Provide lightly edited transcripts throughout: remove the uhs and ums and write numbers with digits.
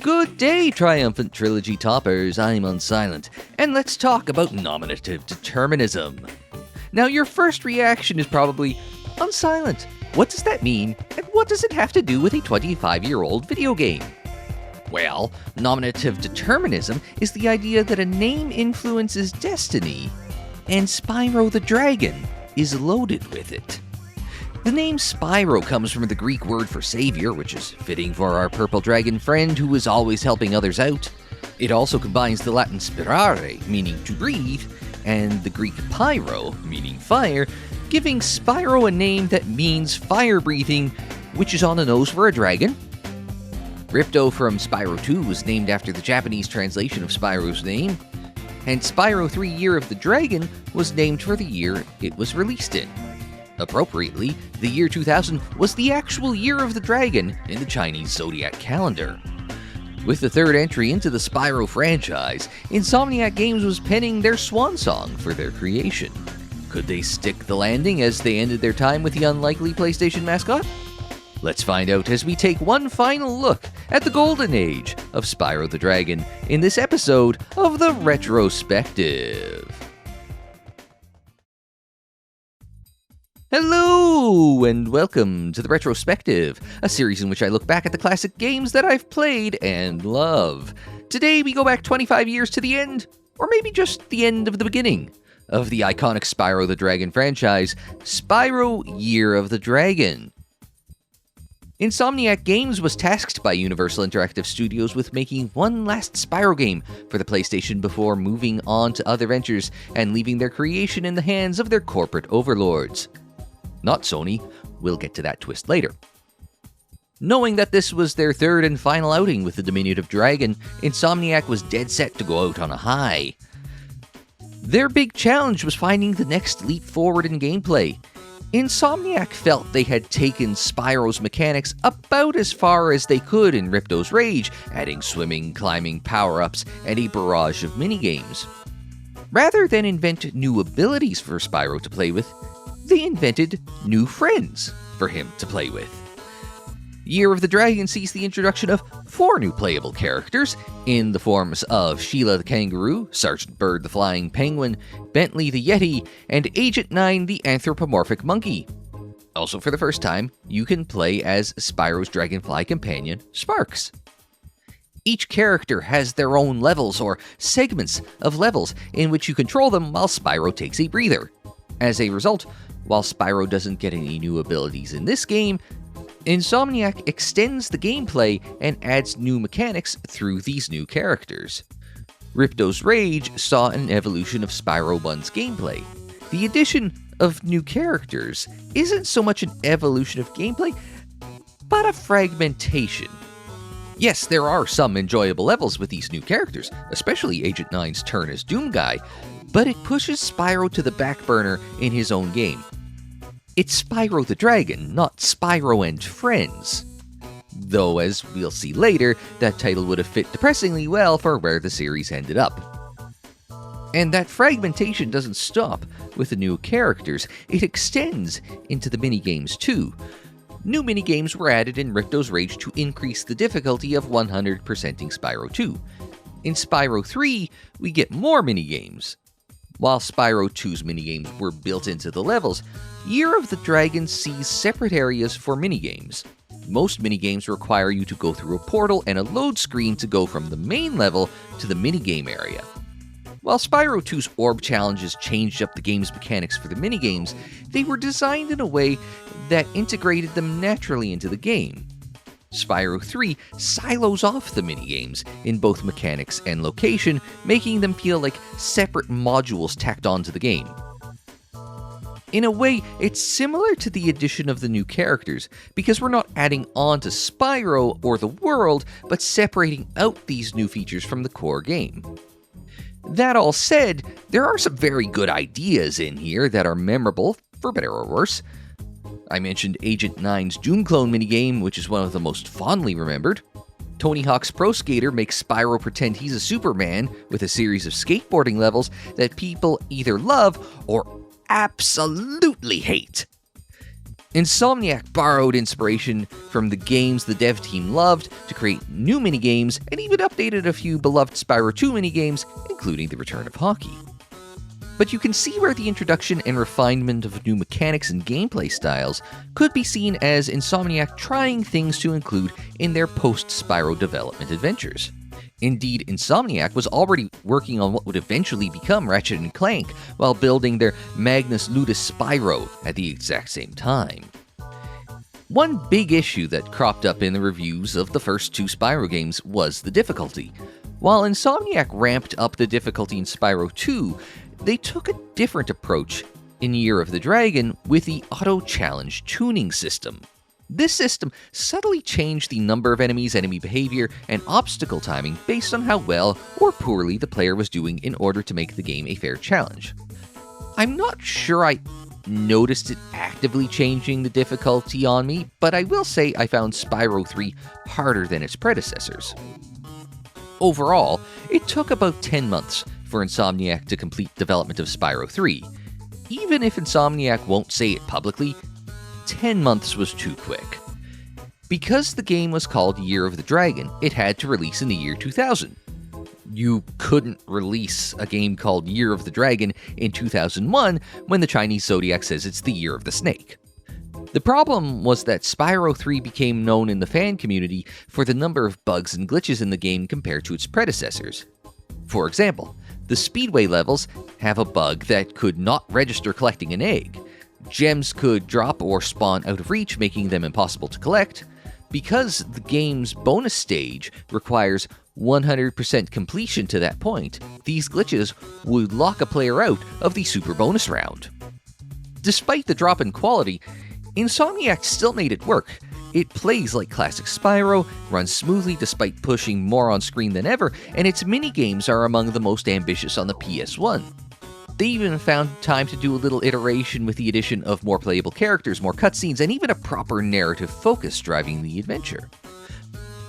Good day, triumphant Trilogy toppers, I'm Unsilent, and let's talk about nominative determinism. Now your first reaction is probably, Unsilent, what does that mean, and what does it have to do with a 25-year-old video game? Well, nominative determinism is the idea that a name influences destiny, and Spyro the Dragon is loaded with it. The name Spyro comes from the Greek word for savior, which is fitting for our purple dragon friend who is always helping others out. It also combines the Latin spirare, meaning to breathe, and the Greek pyro, meaning fire, giving Spyro a name that means fire-breathing, which is on the nose for a dragon. Ripto from Spyro 2 was named after the Japanese translation of Spyro's name, and Spyro 3 Year of the Dragon was named for the year it was released in. Appropriately, the year 2000 was the actual Year of the Dragon in the Chinese zodiac calendar. With the third entry into the Spyro franchise, Insomniac Games was penning their swan song for their creation. Could they stick the landing as they ended their time with the unlikely PlayStation mascot? Let's find out as we take one final look at the golden age of Spyro the Dragon in this episode of the Retrospective. Hello, and welcome to the Retrospective, a series in which I look back at the classic games that I've played and love. Today we go back 25 years to the end, or maybe just the end of the beginning, of the iconic Spyro the Dragon franchise, Spyro Year of the Dragon. Insomniac Games was tasked by Universal Interactive Studios with making one last Spyro game for the PlayStation before moving on to other ventures and leaving their creation in the hands of their corporate overlords. Not Sony, we'll get to that twist later. Knowing that this was their third and final outing with the diminutive dragon, Insomniac was dead set to go out on a high. Their big challenge was finding the next leap forward in gameplay. Insomniac felt they had taken Spyro's mechanics about as far as they could in Ripto's Rage, adding swimming, climbing, power-ups, and a barrage of minigames. Rather than invent new abilities for Spyro to play with, they invented new friends for him to play with. Year of the Dragon sees the introduction of 4 new playable characters in the forms of Sheila the Kangaroo, Sergeant Bird the Flying Penguin, Bentley the Yeti, and Agent 9 the Anthropomorphic Monkey. Also for the first time, you can play as Spyro's dragonfly companion, Sparks. Each character has their own levels or segments of levels in which you control them while Spyro takes a breather. As a result, while Spyro doesn't get any new abilities in this game, Insomniac extends the gameplay and adds new mechanics through these new characters. Ripto's Rage saw an evolution of Spyro 1's gameplay. The addition of new characters isn't so much an evolution of gameplay, but a fragmentation. Yes, there are some enjoyable levels with these new characters, especially Agent 9's turn as Doom Guy, but it pushes Spyro to the back burner in his own game. It's Spyro the Dragon, not Spyro and Friends. Though, as we'll see later, that title would have fit depressingly well for where the series ended up. And that fragmentation doesn't stop with the new characters, it extends into the minigames too. New minigames were added in Ripto's Rage to increase the difficulty of 100%ing Spyro 2. In Spyro 3, we get more minigames. While Spyro 2's minigames were built into the levels, Year of the Dragon sees separate areas for minigames. Most minigames require you to go through a portal and a load screen to go from the main level to the minigame area. While Spyro 2's orb challenges changed up the game's mechanics for the minigames, they were designed in a way that integrated them naturally into the game. Spyro 3 silos off the minigames in both mechanics and location, making them feel like separate modules tacked onto the game. In a way, it's similar to the addition of the new characters, because we're not adding on to Spyro or the world, but separating out these new features from the core game. That all said, there are some very good ideas in here that are memorable, for better or worse. I mentioned Agent 9's Doom Clone minigame, which is one of the most fondly remembered. Tony Hawk's Pro Skater makes Spyro pretend he's a Superman with a series of skateboarding levels that people either love or absolutely hate. Insomniac borrowed inspiration from the games the dev team loved to create new minigames, and even updated a few beloved Spyro 2 minigames, including the return of hockey. But you can see where the introduction and refinement of new mechanics and gameplay styles could be seen as Insomniac trying things to include in their post-Spyro development adventures. Indeed, Insomniac was already working on what would eventually become Ratchet & Clank while building their Magnus Ludus Spyro at the exact same time. One big issue that cropped up in the reviews of the first two Spyro games was the difficulty. While Insomniac ramped up the difficulty in Spyro 2, they took a different approach in Year of the Dragon with the auto-challenge tuning system. This system subtly changed the number of enemies, enemy behavior, and obstacle timing based on how well or poorly the player was doing in order to make the game a fair challenge. I'm not sure I noticed it actively changing the difficulty on me, but I will say I found Spyro 3 harder than its predecessors. Overall, it took about 10 months for Insomniac to complete development of Spyro 3. Even if Insomniac won't say it publicly, 10 months was too quick. Because the game was called Year of the Dragon, it had to release in the year 2000. You couldn't release a game called Year of the Dragon in 2001 when the Chinese zodiac says it's the Year of the Snake. The problem was that Spyro 3 became known in the fan community for the number of bugs and glitches in the game compared to its predecessors. For example, the Speedway levels have a bug that could not register collecting an egg. Gems could drop or spawn out of reach, making them impossible to collect. Because the game's bonus stage requires 100% completion to that point, these glitches would lock a player out of the super bonus round. Despite the drop in quality, Insomniac still made it work. It plays like classic Spyro, runs smoothly despite pushing more on screen than ever, and its minigames are among the most ambitious on the PS1. They even found time to do a little iteration with the addition of more playable characters, more cutscenes, and even a proper narrative focus driving the adventure.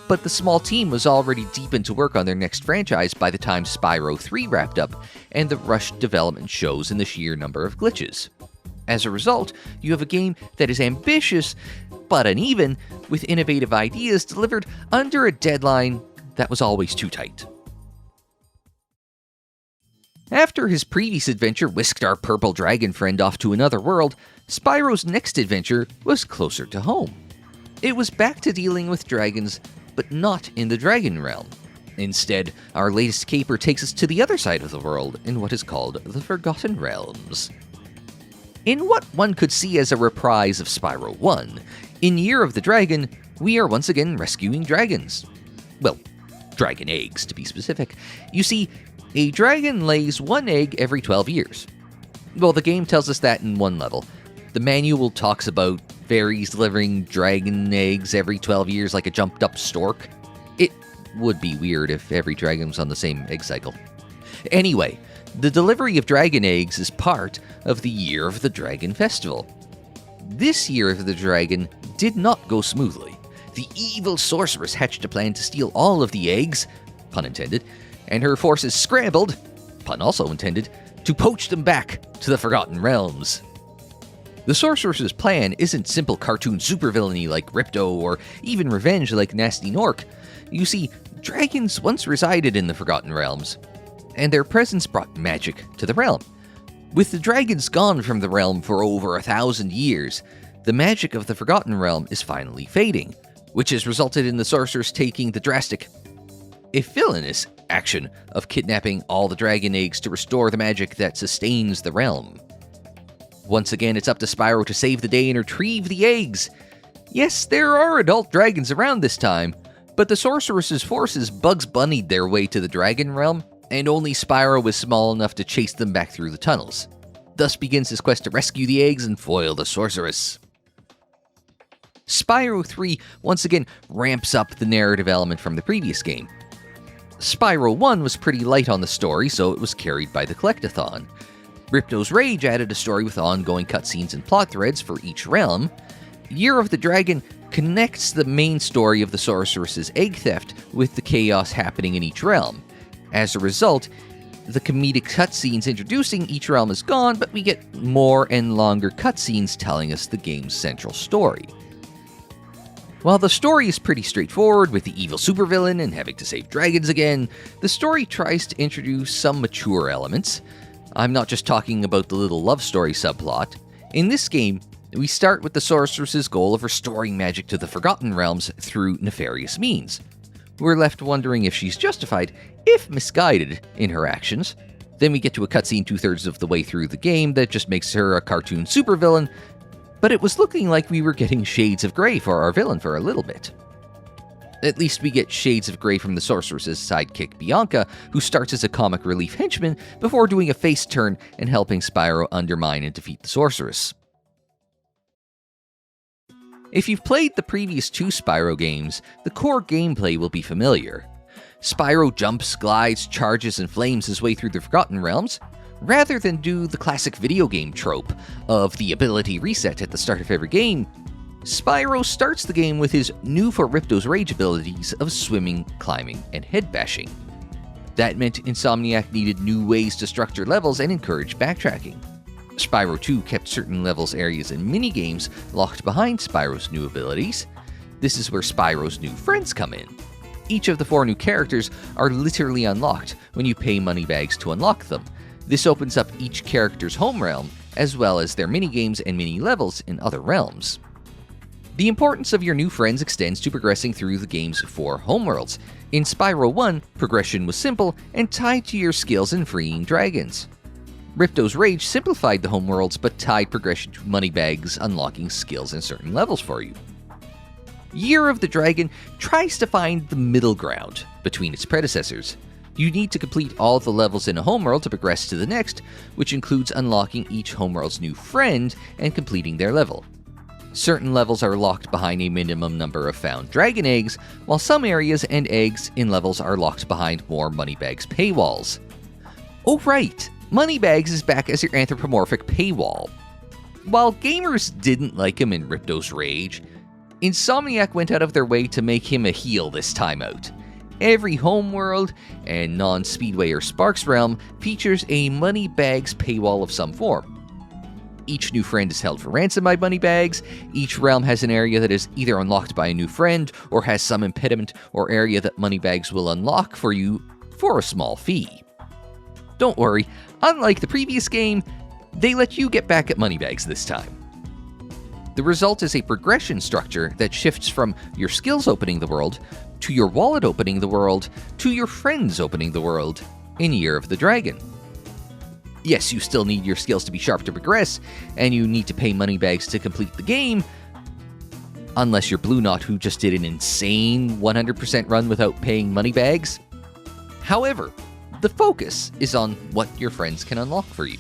But the small team was already deep into work on their next franchise by the time Spyro 3 wrapped up, and the rushed development shows in the sheer number of glitches. As a result, you have a game that is ambitious, but uneven, with innovative ideas delivered under a deadline that was always too tight. After his previous adventure whisked our purple dragon friend off to another world, Spyro's next adventure was closer to home. It was back to dealing with dragons, but not in the dragon realm. Instead, our latest caper takes us to the other side of the world in what is called the Forgotten Realms. In what one could see as a reprise of Spyro 1, in Year of the Dragon, we are once again rescuing dragons. Well, dragon eggs, to be specific. You see, a dragon lays one egg every 12 years. Well, the game tells us that in one level. The manual talks about fairies delivering dragon eggs every 12 years like a jumped-up stork. It would be weird if every dragon was on the same egg cycle. Anyway, the delivery of dragon eggs is part of the Year of the Dragon festival. This Year of the Dragon did not go smoothly. The evil sorceress hatched a plan to steal all of the eggs, pun intended, and her forces scrambled, pun also intended, to poach them back to the Forgotten Realms. The sorceress's plan isn't simple cartoon supervillainy like Ripto or even revenge like Nasty Nork. You see, dragons once resided in the Forgotten Realms, and their presence brought magic to the realm. With the dragons gone from the realm for over 1,000 years, the magic of the Forgotten Realm is finally fading, which has resulted in the sorceress taking the drastic, if villainous, action of kidnapping all the dragon eggs to restore the magic that sustains the realm. Once again, it's up to Spyro to save the day and retrieve the eggs. Yes, there are adult dragons around this time, but the sorceress's forces Bugs Bunnied their way to the dragon realm, and only Spyro was small enough to chase them back through the tunnels. Thus begins his quest to rescue the eggs and foil the sorceress. Spyro 3 once again ramps up the narrative element from the previous game. Spyro 1 was pretty light on the story, so it was carried by the Collectathon. Ripto's Rage added a story with ongoing cutscenes and plot threads for each realm. Year of the Dragon connects the main story of the sorceress's egg theft with the chaos happening in each realm. As a result, The comedic cutscenes introducing each realm is gone, but we get more and longer cutscenes telling us the game's central story. While the story is pretty straightforward, with the evil supervillain and having to save dragons again, the story tries to introduce some mature elements. I'm not just talking about the little love story subplot. In this game, we start with the sorceress's goal of restoring magic to the Forgotten Realms through nefarious means. We're left wondering if she's justified, if misguided, in her actions. Then we get to a cutscene 2/3 of the way through the game that just makes her a cartoon supervillain, but it was looking like we were getting shades of grey for our villain for a little bit. At least we get shades of grey from the sorceress's sidekick Bianca, who starts as a comic relief henchman before doing a face turn and helping Spyro undermine and defeat the sorceress. If you've played the previous 2 Spyro games, the core gameplay will be familiar. Spyro jumps, glides, charges, and flames his way through the Forgotten Realms, rather than do the classic video game trope of the ability reset at the start of every game. Spyro starts the game with his new for Ripto's Rage abilities of swimming, climbing, and head bashing. That meant Insomniac needed new ways to structure levels and encourage backtracking. Spyro 2 kept certain levels, areas, and minigames locked behind Spyro's new abilities. This is where Spyro's new friends come in. Each of the 4 new characters are literally unlocked when you pay moneybags to unlock them. This opens up each character's home realm, as well as their minigames and mini-levels in other realms. The importance of your new friends extends to progressing through the game's 4 homeworlds. In Spyro 1, progression was simple and tied to your skills in freeing dragons. Ripto's Rage simplified the homeworlds but tied progression to moneybags unlocking skills in certain levels for you. Year of the Dragon tries to find the middle ground between its predecessors. You need to complete all the levels in a homeworld to progress to the next, which includes unlocking each homeworld's new friend and completing their level. Certain levels are locked behind a minimum number of found dragon eggs, while some areas and eggs in levels are locked behind more moneybags paywalls. Oh right! Moneybags is back as your anthropomorphic paywall. While gamers didn't like him in Ripto's Rage, Insomniac went out of their way to make him a heel this time out. Every homeworld and non-Speedway or Sparks realm features a Moneybags paywall of some form. Each new friend is held for ransom by Moneybags. Each realm has an area that is either unlocked by a new friend or has some impediment or area that Moneybags will unlock for you for a small fee. Don't worry, unlike the previous game, they let you get back at Moneybags this time. The result is a progression structure that shifts from your skills opening the world, to your wallet opening the world, to your friends opening the world in Year of the Dragon. Yes, you still need your skills to be sharp to progress, and you need to pay Moneybags to complete the game, unless you're Blue Knot, who just did an insane 100% run without paying Moneybags. However, the focus is on what your friends can unlock for you.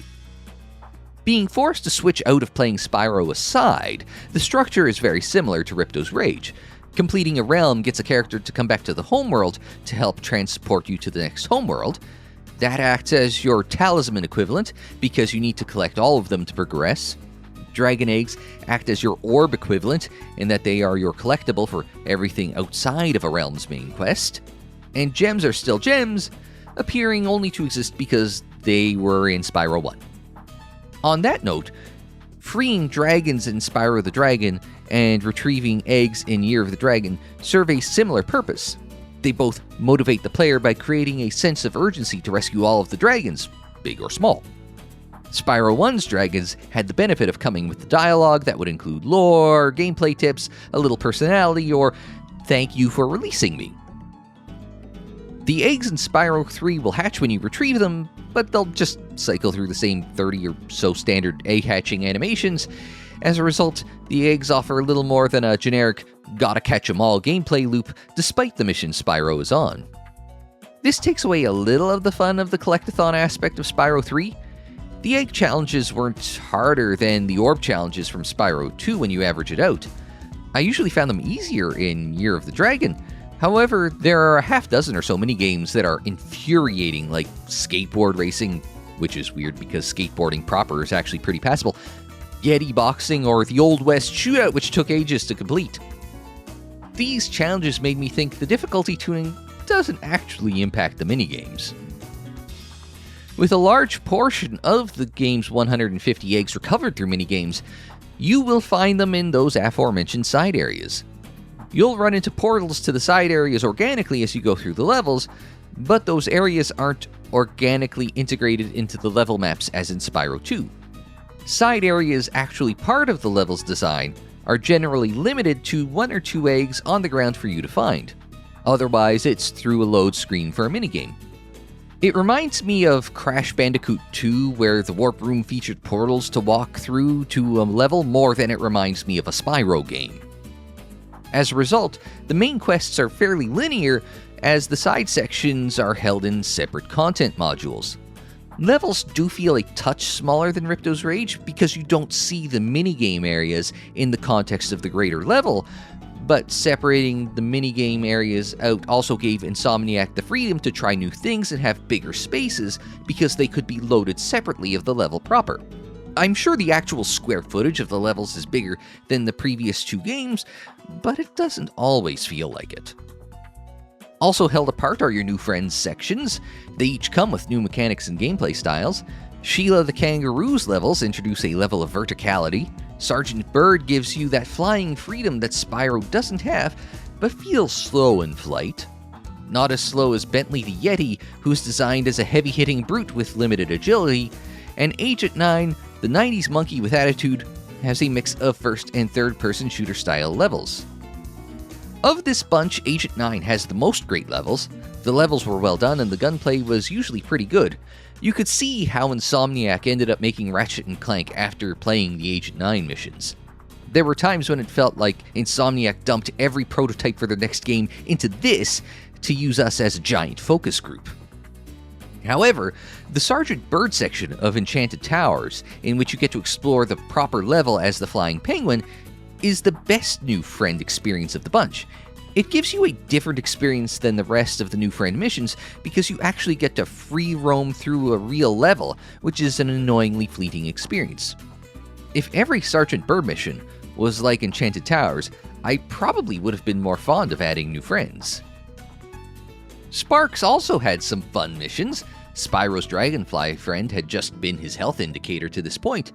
Being forced to switch out of playing Spyro aside, the structure is very similar to Ripto's Rage. Completing a realm gets a character to come back to the homeworld to help transport you to the next homeworld. That acts as your talisman equivalent, because you need to collect all of them to progress. Dragon eggs act as your orb equivalent, in that they are your collectible for everything outside of a realm's main quest. And gems are still gems, appearing only to exist because they were in Spyro 1. On that note, freeing dragons in Spyro the Dragon and retrieving eggs in Year of the Dragon serve a similar purpose. They both motivate the player by creating a sense of urgency to rescue all of the dragons, big or small. Spyro 1's dragons had the benefit of coming with the dialogue that would include lore, gameplay tips, a little personality, or "thank you for releasing me." The eggs in Spyro 3 will hatch when you retrieve them, but they'll just cycle through the same 30 or so standard egg hatching animations. As a result, the eggs offer a little more than a generic gotta catch 'em all gameplay loop, despite the mission Spyro is on. This takes away a little of the fun of the collectathon aspect of Spyro 3. The egg challenges weren't harder than the orb challenges from Spyro 2 when you average it out. I usually found them easier in Year of the Dragon. However, there are a half dozen or so minigames that are infuriating, like skateboard racing, which is weird because skateboarding proper is actually pretty passable, Yeti boxing, or the Old West shootout, which took ages to complete. These challenges made me think the difficulty tuning doesn't actually impact the minigames. With a large portion of the game's 150 eggs recovered through minigames, you will find them in those aforementioned side areas. You'll run into portals to the side areas organically as you go through the levels, but those areas aren't organically integrated into the level maps as in Spyro 2. Side areas actually part of the level's design are generally limited to 1 or 2 eggs on the ground for you to find. Otherwise, it's through a load screen for a minigame. It reminds me of Crash Bandicoot 2, where the Warp Room featured portals to walk through to a level, more than it reminds me of a Spyro game. As a result, the main quests are fairly linear, as the side sections are held in separate content modules. Levels do feel a touch smaller than Ripto's Rage because you don't see the minigame areas in the context of the greater level, but separating the minigame areas out also gave Insomniac the freedom to try new things and have bigger spaces because they could be loaded separately of the level proper. I'm sure the actual square footage of the levels is bigger than the previous 2 games, but it doesn't always feel like it. Also held apart are your new friends sections. They each come with new mechanics and gameplay styles. Sheila the Kangaroo's levels introduce a level of verticality. Sergeant Bird gives you that flying freedom that Spyro doesn't have, but feels slow in flight. Not as slow as Bentley the Yeti, who's designed as a heavy-hitting brute with limited agility. And Agent 9, the 90s monkey with attitude, has a mix of first and third-person shooter-style levels. Of this bunch, Agent 9 has the most great levels. The levels were well done and the gunplay was usually pretty good. You could see how Insomniac ended up making Ratchet and Clank after playing the Agent 9 missions. There were times when it felt like Insomniac dumped every prototype for their next game into this to use us as a giant focus group. However, the Sergeant Bird section of Enchanted Towers, in which you get to explore the proper level as the Flying Penguin, is the best new friend experience of the bunch. It gives you a different experience than the rest of the new friend missions because you actually get to free roam through a real level, which is an annoyingly fleeting experience. If every Sergeant Bird mission was like Enchanted Towers, I probably would have been more fond of adding new friends. Sparks also had some fun missions. Spyro's dragonfly friend had just been his health indicator to this point.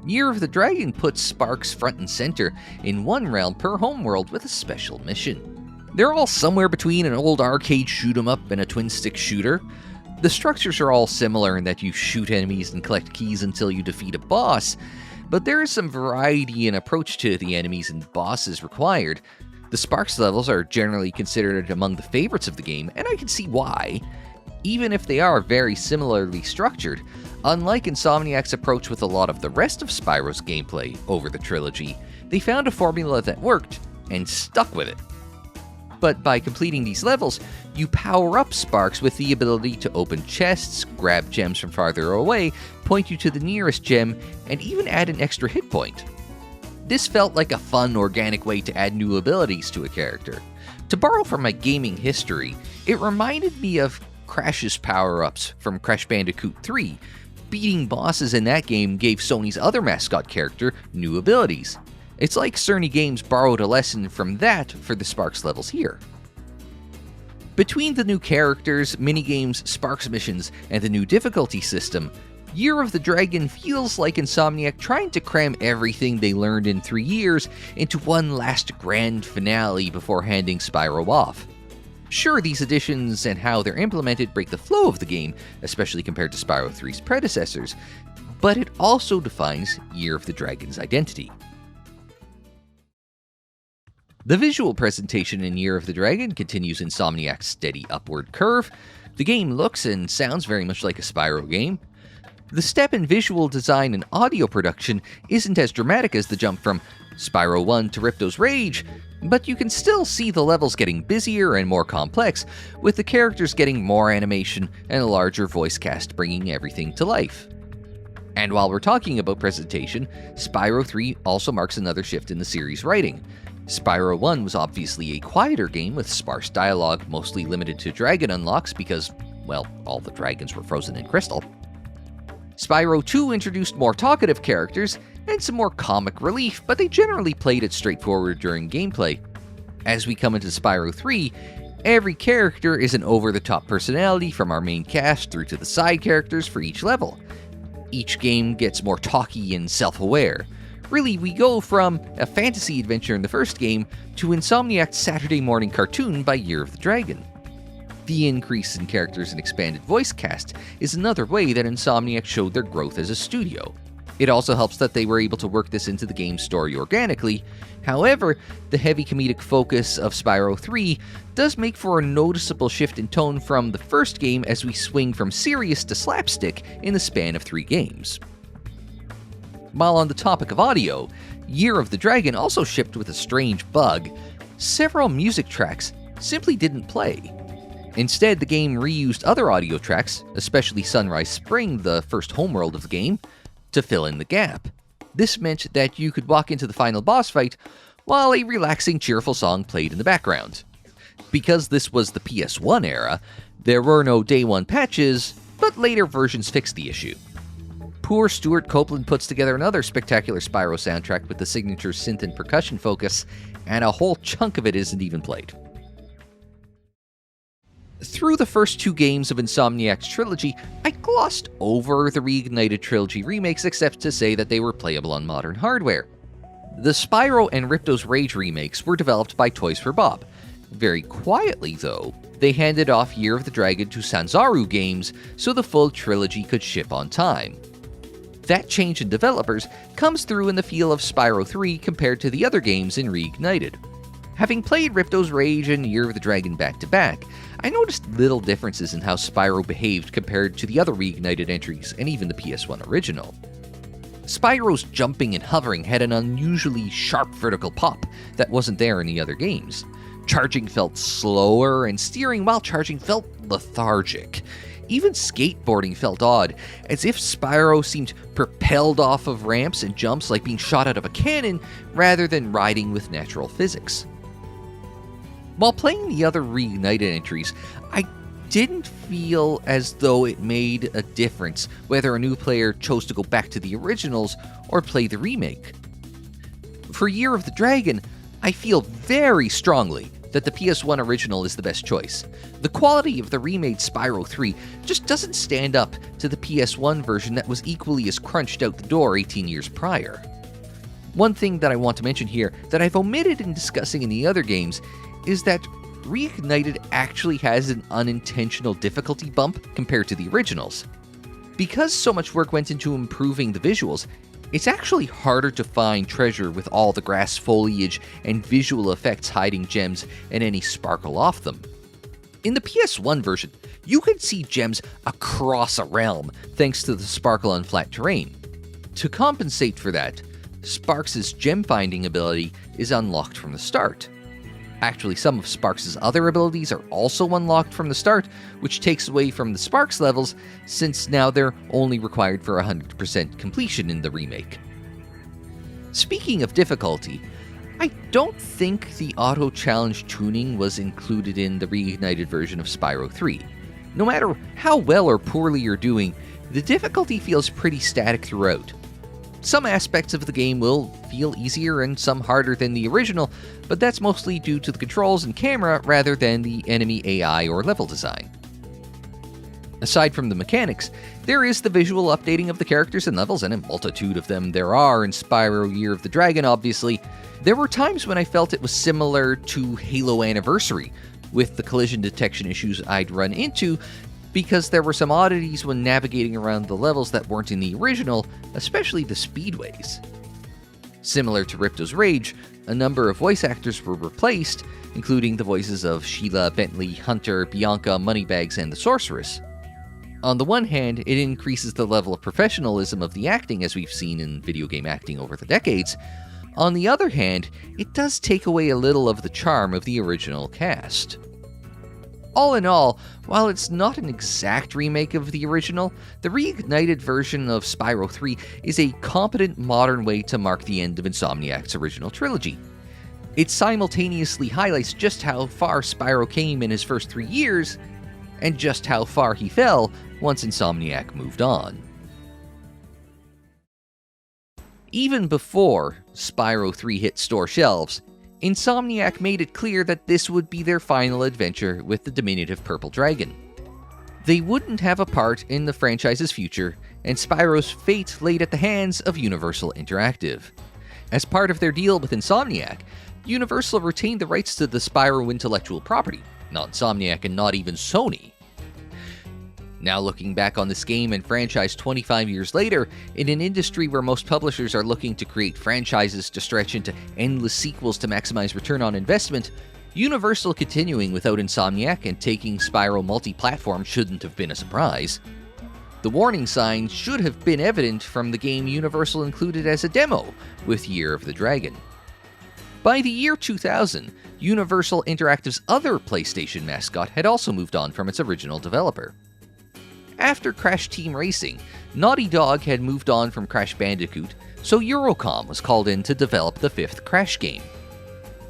Year of the Dragon puts Sparks front and center in one realm per homeworld with a special mission. They're all somewhere between an old arcade shoot-'em-up and a twin-stick shooter. The structures are all similar in that you shoot enemies and collect keys until you defeat a boss, but there is some variety in approach to the enemies and bosses required. The Sparks levels are generally considered among the favorites of the game, and I can see why. Even if they are very similarly structured, unlike Insomniac's approach with a lot of the rest of Spyro's gameplay over the trilogy, they found a formula that worked and stuck with it. But by completing these levels, you power up Sparks with the ability to open chests, grab gems from farther away, point you to the nearest gem, and even add an extra hit point. This felt like a fun, organic way to add new abilities to a character. To borrow from my gaming history, it reminded me of Crash's power-ups from Crash Bandicoot 3. Beating bosses in that game gave Sony's other mascot character new abilities. It's like Cerny Games borrowed a lesson from that for the Sparks levels here. Between the new characters, minigames, Sparks missions, and the new difficulty system, Year of the Dragon feels like Insomniac trying to cram everything they learned in 3 years into one last grand finale before handing Spyro off. Sure, these additions and how they're implemented break the flow of the game, especially compared to Spyro 3's predecessors, but it also defines Year of the Dragon's identity. The visual presentation in Year of the Dragon continues Insomniac's steady upward curve. The game looks and sounds very much like a Spyro game. The step in visual design and audio production isn't as dramatic as the jump from Spyro 1 to Ripto's Rage, but you can still see the levels getting busier and more complex, with the characters getting more animation and a larger voice cast bringing everything to life. And while we're talking about presentation, Spyro 3 also marks another shift in the series' writing. Spyro 1 was obviously a quieter game with sparse dialogue, mostly limited to dragon unlocks because, well, all the dragons were frozen in crystal. Spyro 2 introduced more talkative characters and some more comic relief, but they generally played it straightforward during gameplay. As we come into Spyro 3, Every character is an over-the-top personality from our main cast through to the side characters for each level. Each game gets more talky and self-aware. Really, we go from a fantasy adventure in the first game to Insomniac's Saturday morning cartoon by Year of the Dragon. The increase in characters and expanded voice cast is another way that Insomniac showed their growth as a studio. It also helps that they were able to work this into the game's story organically. However, the heavy comedic focus of Spyro 3 does make for a noticeable shift in tone from the first game as we swing from serious to slapstick in the span of 3 games. While on the topic of audio, Year of the Dragon also shipped with a strange bug. Several music tracks simply didn't play. Instead, the game reused other audio tracks, especially Sunrise Spring, the first homeworld of the game, to fill in the gap. This meant that you could walk into the final boss fight while a relaxing, cheerful song played in the background. Because this was the PS1 era, there were no day one patches, but later versions fixed the issue. Poor Stuart Copeland puts together another spectacular Spyro soundtrack with the signature synth and percussion focus, and a whole chunk of it isn't even played. Through the first 2 games of Insomniac's Trilogy, I glossed over the Reignited Trilogy remakes except to say that they were playable on modern hardware. The Spyro and Ripto's Rage remakes were developed by Toys for Bob. Very quietly, though, they handed off Year of the Dragon to Sanzaru Games so the full trilogy could ship on time. That change in developers comes through in the feel of Spyro 3 compared to the other games in Reignited. Having played Ripto's Rage and Year of the Dragon back-to-back, I noticed little differences in how Spyro behaved compared to the other Reignited entries and even the PS1 original. Spyro's jumping and hovering had an unusually sharp vertical pop that wasn't there in the other games. Charging felt slower, and steering while charging felt lethargic. Even skateboarding felt odd, as if Spyro seemed propelled off of ramps and jumps like being shot out of a cannon, rather than riding with natural physics. While playing the other Reignited entries, I didn't feel as though it made a difference whether a new player chose to go back to the originals or play the remake. For Year of the Dragon, I feel very strongly that the PS1 original is the best choice. The quality of the remade Spyro 3 just doesn't stand up to the PS1 version that was equally as crunched out the door 18 years prior. One thing that I want to mention here that I've omitted in discussing in the other games is that Reignited actually has an unintentional difficulty bump compared to the originals. Because so much work went into improving the visuals, it's actually harder to find treasure with all the grass foliage and visual effects hiding gems and any sparkle off them. In the PS1 version, you could see gems across a realm thanks to the sparkle on flat terrain. To compensate for that, Sparks' gem finding ability is unlocked from the start. Actually, some of Sparks' other abilities are also unlocked from the start, which takes away from the Sparks levels, since now they're only required for 100% completion in the remake. Speaking of difficulty, I don't think the auto-challenge tuning was included in the Reignited version of Spyro 3. No matter how well or poorly you're doing, the difficulty feels pretty static throughout. Some aspects of the game will feel easier and some harder than the original, but that's mostly due to the controls and camera rather than the enemy AI or level design. Aside from the mechanics, there is the visual updating of the characters and levels, and a multitude of them there are in Spyro Year of the Dragon, obviously. There were times when I felt it was similar to Halo Anniversary, with the collision detection issues I'd run into, because there were some oddities when navigating around the levels that weren't in the original, especially the speedways. Similar to Ripto's Rage, a number of voice actors were replaced, including the voices of Sheila, Bentley, Hunter, Bianca, Moneybags, and the Sorceress. On the one hand, it increases the level of professionalism of the acting as we've seen in video game acting over the decades. On the other hand, it does take away a little of the charm of the original cast. All in all, while it's not an exact remake of the original, the Reignited version of Spyro 3 is a competent modern way to mark the end of Insomniac's original trilogy. It simultaneously highlights just how far Spyro came in his first 3 years, and just how far he fell once Insomniac moved on. Even before Spyro 3 hit store shelves, Insomniac made it clear that this would be their final adventure with the diminutive purple dragon. They wouldn't have a part in the franchise's future, and Spyro's fate laid at the hands of Universal Interactive. As part of their deal with Insomniac, Universal retained the rights to the Spyro intellectual property, not Insomniac and not even Sony. Now looking back on this game and franchise 25 years later, in an industry where most publishers are looking to create franchises to stretch into endless sequels to maximize return on investment, Universal continuing without Insomniac and taking Spyro multi-platform shouldn't have been a surprise. The warning signs should have been evident from the game Universal included as a demo with Year of the Dragon. By the year 2000, Universal Interactive's other PlayStation mascot had also moved on from its original developer. After Crash Team Racing, Naughty Dog had moved on from Crash Bandicoot, so Eurocom was called in to develop the fifth Crash game.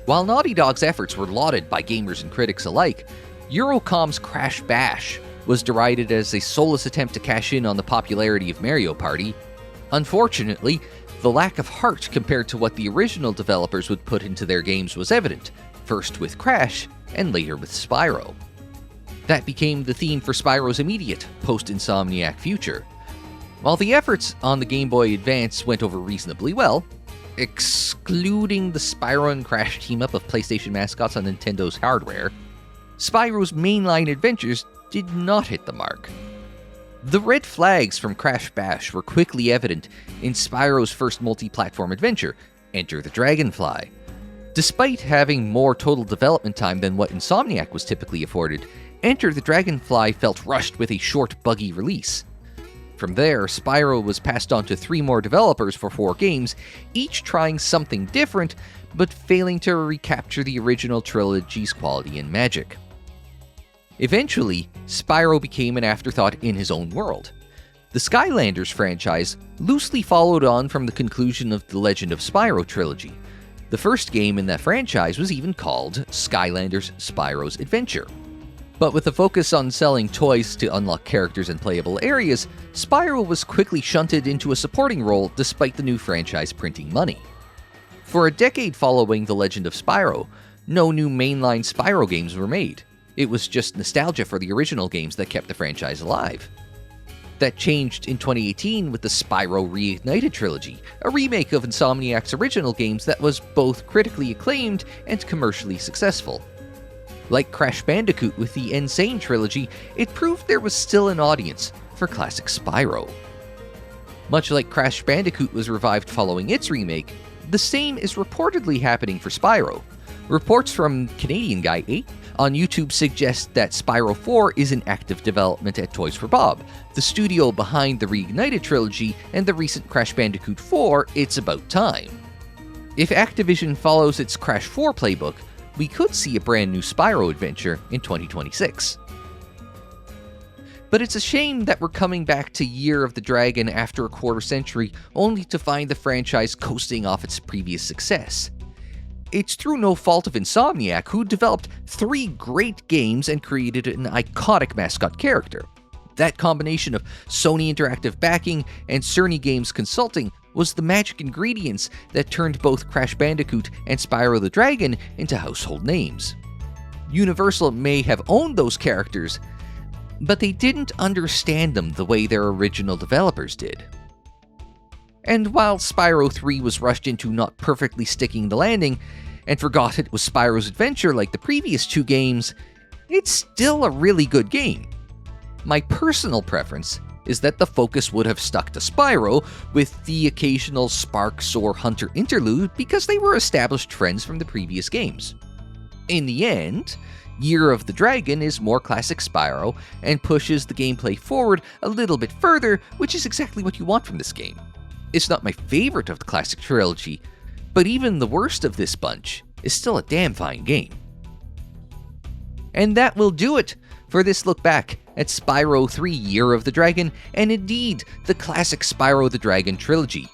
While Naughty Dog's efforts were lauded by gamers and critics alike, Eurocom's Crash Bash was derided as a soulless attempt to cash in on the popularity of Mario Party. Unfortunately, the lack of heart compared to what the original developers would put into their games was evident, first with Crash, and later with Spyro. That became the theme for Spyro's immediate post-Insomniac future. While the efforts on the Game Boy Advance went over reasonably well, excluding the Spyro and Crash team-up of PlayStation mascots on Nintendo's hardware, Spyro's mainline adventures did not hit the mark. The red flags from Crash Bash were quickly evident in Spyro's first multi-platform adventure, Enter the Dragonfly. Despite having more total development time than what Insomniac was typically afforded, Enter the Dragonfly felt rushed with a short, buggy release. From there, Spyro was passed on to 3 more developers for 4 games, each trying something different, but failing to recapture the original trilogy's quality and magic. Eventually, Spyro became an afterthought in his own world. The Skylanders franchise loosely followed on from the conclusion of the Legend of Spyro trilogy. The first game in that franchise was even called Skylanders Spyro's Adventure. But with a focus on selling toys to unlock characters and playable areas, Spyro was quickly shunted into a supporting role despite the new franchise printing money. For a decade following The Legend of Spyro, no new mainline Spyro games were made. It was just nostalgia for the original games that kept the franchise alive. That changed in 2018 with the Spyro Reignited trilogy, a remake of Insomniac's original games that was both critically acclaimed and commercially successful. Like Crash Bandicoot with the Insane trilogy, it proved there was still an audience for classic Spyro. Much like Crash Bandicoot was revived following its remake, the same is reportedly happening for Spyro. Reports from Canadian Guy 8 on YouTube suggest that Spyro 4 is in active development at Toys for Bob, the studio behind the Reignited trilogy and the recent Crash Bandicoot 4 It's About Time. If Activision follows its Crash 4 playbook, we could see a brand new Spyro adventure in 2026. But it's a shame that we're coming back to Year of the Dragon after a quarter century only to find the franchise coasting off its previous success. It's through no fault of Insomniac, who developed 3 great games and created an iconic mascot character. That combination of Sony Interactive backing and Cerny Games consulting was the magic ingredients that turned both Crash Bandicoot and Spyro the Dragon into household names. Universal may have owned those characters, but they didn't understand them the way their original developers did. And while Spyro 3 was rushed into not perfectly sticking the landing, and forgot it was Spyro's adventure like the previous 2 games, it's still a really good game. My personal preference is that the focus would have stuck to Spyro, with the occasional Sparks or Hunter interlude because they were established trends from the previous games. In the end, Year of the Dragon is more classic Spyro and pushes the gameplay forward a little bit further, which is exactly what you want from this game. It's not my favorite of the classic trilogy, but even the worst of this bunch is still a damn fine game. And that will do it for this look back at Spyro 3 Year of the Dragon, and indeed, the classic Spyro the Dragon trilogy.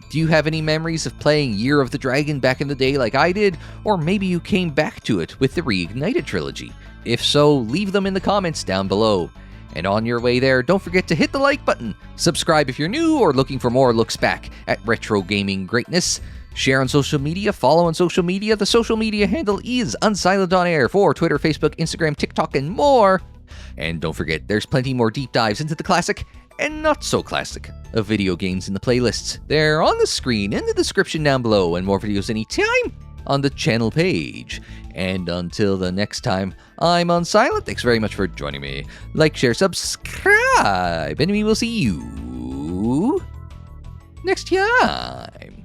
Do you have any memories of playing Year of the Dragon back in the day like I did, or maybe you came back to it with the Reignited trilogy? If so, leave them in the comments down below. And on your way there, don't forget to hit the like button, subscribe if you're new or looking for more looks back at retro gaming greatness, Share on social media, follow on social media. The social media handle is Unsilent on Air for Twitter, Facebook, Instagram, TikTok, and more. And don't forget, there's plenty more deep dives into the classic and not so classic of video games in the playlists. They're on the screen in the description down below, and more videos anytime on the channel page. And until the next time, I'm Unsilent. Thanks very much for joining me. Like, share, subscribe, and we will see you next time.